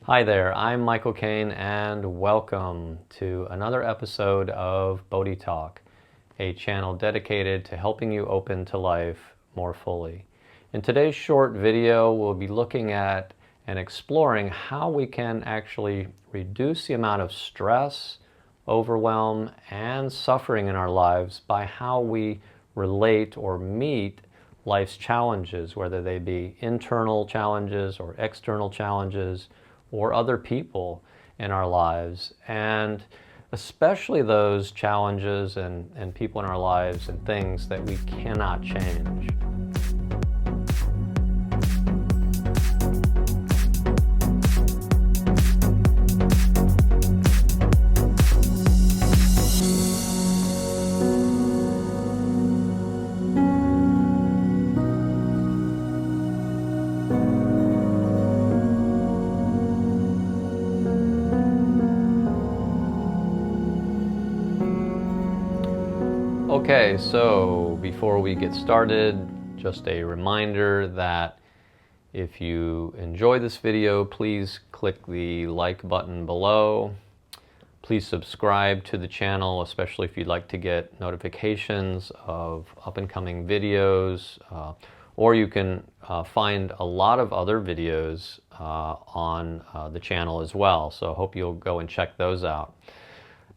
Hi there, I'm Michael Kane and welcome to another episode of Bodhi Talk, a channel dedicated to helping you open to life more fully. In today's short video, we'll be looking at and exploring how we can actually reduce the amount of stress, overwhelm, and suffering in our lives by how we relate or meet life's challenges, whether they be internal challenges or external challenges, or other people in our lives, and especially those challenges and people in our lives and things that we cannot change. Okay, so before we get started, just a reminder that if you enjoy this video, please click the like button below. Please subscribe to the channel, especially if you'd like to get notifications of up-and-coming videos, or you can find a lot of other videos on the channel as well, so I hope you'll go and check those out.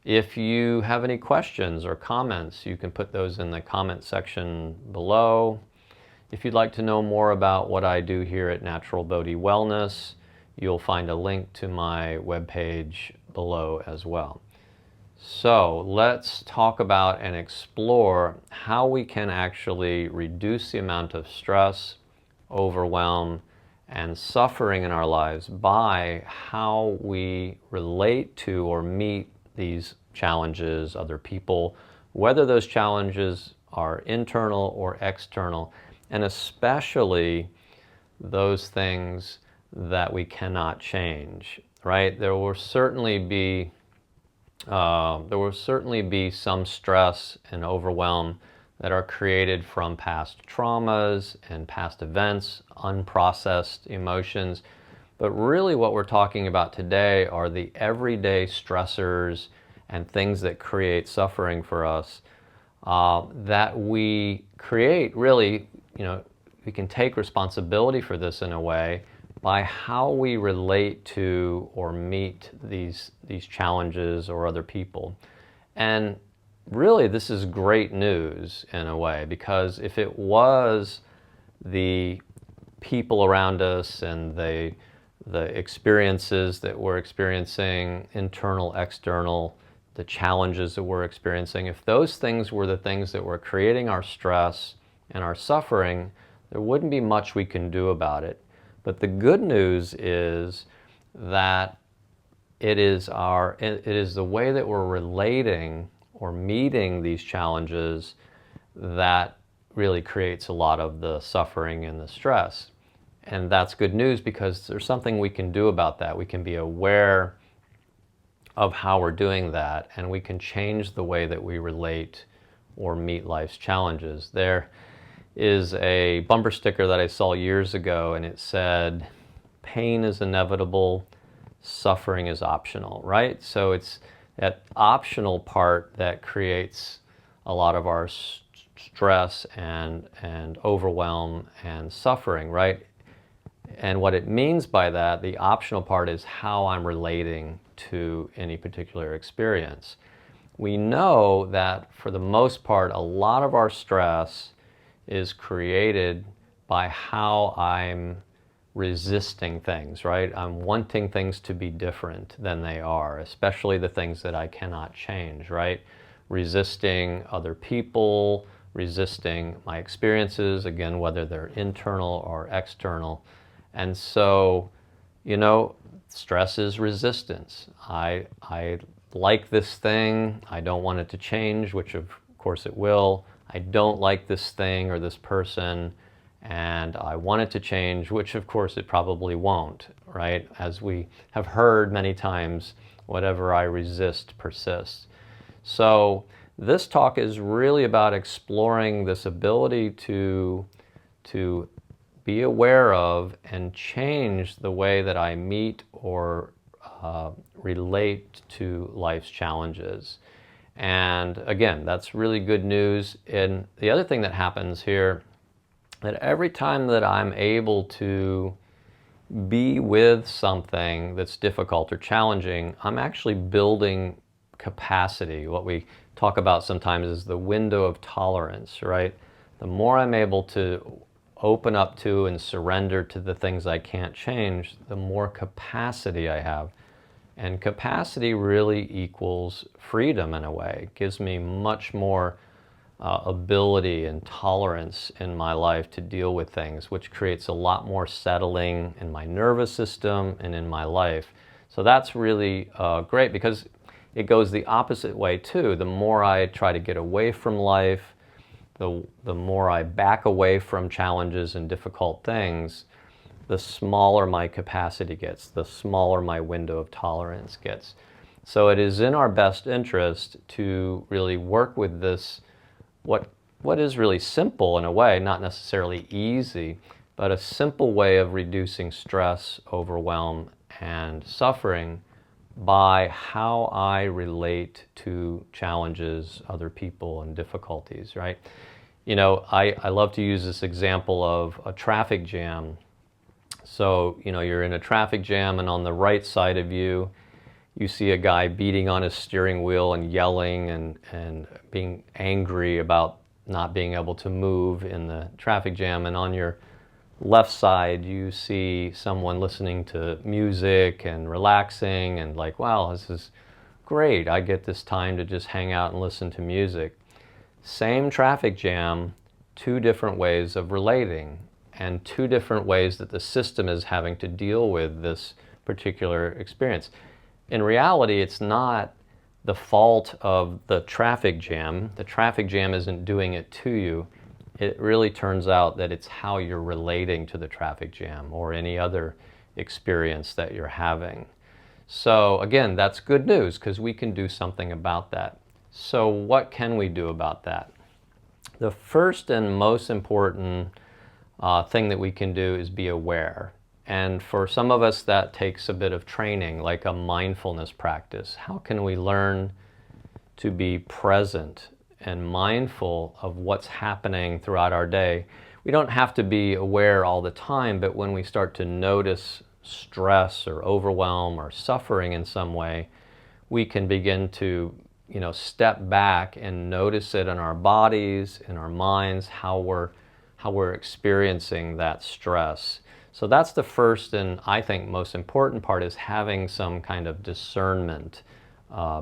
If you have any questions or comments, you can put those in the comment section below. If you'd like to know more about what I do here at Natural Bodhi Wellness, you'll find a link to my webpage below as well. So let's talk about and explore how we can actually reduce the amount of stress, overwhelm, and suffering in our lives by how we relate to or meet these challenges, other people, whether those challenges are internal or external, and especially those things that we cannot change, right? There will certainly be some stress and overwhelm that are created from past traumas and past events, unprocessed emotions. But really what we're talking about today are the everyday stressors and things that create suffering for us that we create. Really, we can take responsibility for this in a way by how we relate to or meet these challenges or other people. And really this is great news in a way, because if it was the people around us and the experiences that we're experiencing, internal, external, the challenges that we're experiencing, if those things were the things that were creating our stress and our suffering, there wouldn't be much we can do about it. But the good news is that it is the way that we're relating or meeting these challenges that really creates a lot of the suffering and the stress. And that's good news, because there's something we can do about that. We can be aware of how we're doing that, and we can change the way that we relate or meet life's challenges. There is a bumper sticker that I saw years ago, and it said, "Pain is inevitable, suffering is optional," right? So it's that optional part that creates a lot of our stress and overwhelm and suffering, right? And what it means by that, the optional part, is how I'm relating to any particular experience. We know that for the most part, a lot of our stress is created by how I'm resisting things, right? I'm wanting things to be different than they are, especially the things that I cannot change, right? Resisting other people, resisting my experiences, again, whether they're internal or external. And so, stress is resistance. I like this thing, I don't want it to change, which of course it will. I don't like this thing or this person, and I want it to change, which of course it probably won't, right? As we have heard many times, whatever I resist persists. So this talk is really about exploring this ability to be aware of, and change the way that I meet or relate to life's challenges. And again, that's really good news. And the other thing that happens here, that every time that I'm able to be with something that's difficult or challenging, I'm actually building capacity. What we talk about sometimes is the window of tolerance, right? The more I'm able to open up to and surrender to the things I can't change, the more capacity I have. And capacity really equals freedom in a way. It gives me much more ability and tolerance in my life to deal with things, which creates a lot more settling in my nervous system and in my life. So that's really great, because it goes the opposite way too. The more I try to get away from life, the more I back away from challenges and difficult things, the smaller my capacity gets, the smaller my window of tolerance gets. So it is in our best interest to really work with this, what is really simple in a way, not necessarily easy, but a simple way of reducing stress, overwhelm, and suffering by how I relate to challenges, other people, and difficulties, right? You know, I love to use this example of a traffic jam. So, you know, you're in a traffic jam, and on the right side of you, you see a guy beating on his steering wheel and yelling and being angry about not being able to move in the traffic jam. And on your left side, you see someone listening to music and relaxing and like, wow, this is great. I get this time to just hang out and listen to music. Same traffic jam, two different ways of relating, and two different ways that the system is having to deal with this particular experience. In reality, it's not the fault of the traffic jam. The traffic jam isn't doing it to you. It really turns out that it's how you're relating to the traffic jam or any other experience that you're having. So again, that's good news, because we can do something about that. So what can we do about that? The first and most important thing that we can do is be aware. And for some of us, that takes a bit of training, like a mindfulness practice. How can we learn to be present and mindful of what's happening throughout our day? We don't have to be aware all the time, but when we start to notice stress or overwhelm or suffering in some way, we can begin to, you know, step back and notice it in our bodies, in our minds, how we're experiencing that stress. So that's the first and I think most important part, is having some kind of discernment,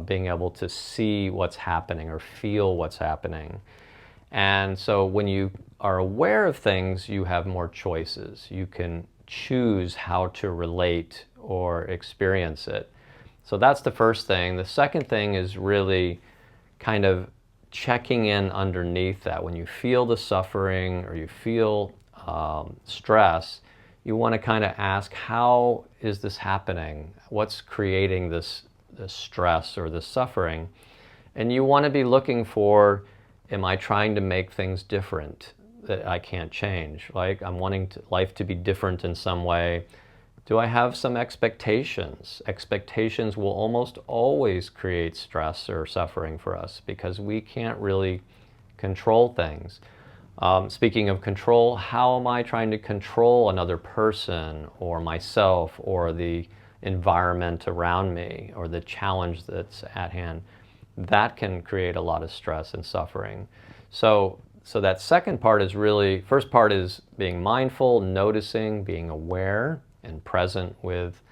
being able to see what's happening or feel what's happening. And so when you are aware of things, you have more choices. You can choose how to relate or experience it. So that's the first thing. The second thing is really kind of checking in underneath that. When you feel the suffering or you feel stress, you want to kind of ask, how is this happening? What's creating this stress or this suffering? And you want to be looking for, am I trying to make things different that I can't change? Like, I'm wanting life to be different in some way. Do I have some expectations? Expectations will almost always create stress or suffering for us, because we can't really control things. Speaking of control, how am I trying to control another person or myself or the environment around me or the challenge that's at hand? That can create a lot of stress and suffering. So that second part is really, first part is being mindful, noticing, being aware and present with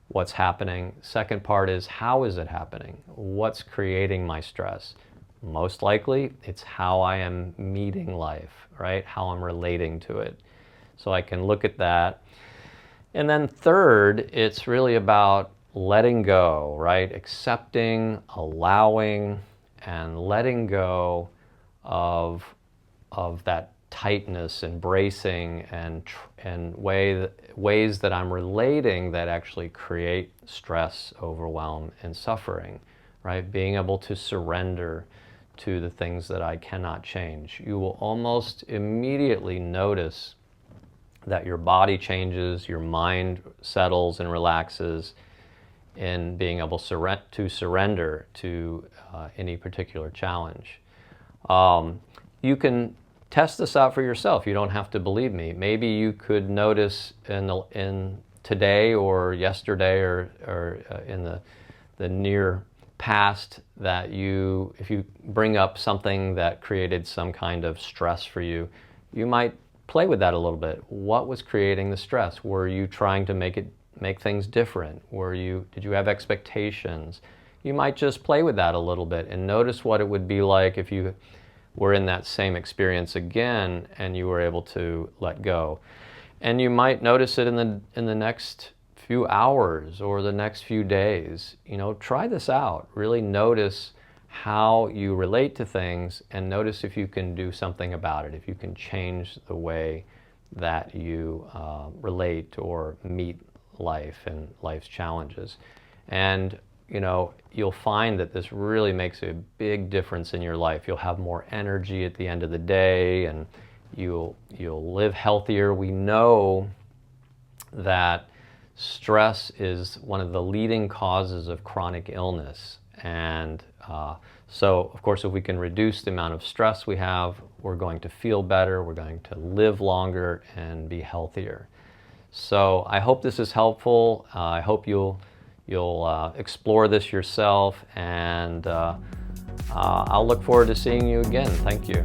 what's happening. Second part is, how is it happening? What's creating my stress? Most likely, it's how I am meeting life, right? How I'm relating to it. So I can look at that. And then third, it's really about letting go, right? Accepting, allowing, and letting go of that tightness, embracing, and ways that I'm relating that actually create stress, overwhelm, and suffering, right? Being able to surrender to the things that I cannot change. You will almost immediately notice that your body changes, your mind settles and relaxes in being able to surrender to any particular challenge. You can test this out for yourself. You don't have to believe me. Maybe you could notice in today or yesterday or in the near past that if you bring up something that created some kind of stress for you, you might play with that a little bit. What was creating the stress? Were you trying to make things different? Did you have expectations? You might just play with that a little bit and notice what it would be like if you were in that same experience again and you were able to let go. And you might notice it in the next few hours or the next few days. Try this out. Really notice how you relate to things and notice if you can do something about it, if you can change the way that you relate or meet life and life's challenges. And you'll find that this really makes a big difference in your life. You'll have more energy at the end of the day, and you'll live healthier. We know that stress is one of the leading causes of chronic illness. And so, of course, if we can reduce the amount of stress we have, we're going to feel better, we're going to live longer and be healthier. So I hope this is helpful. I hope you'll explore this yourself, and I'll look forward to seeing you again. Thank you.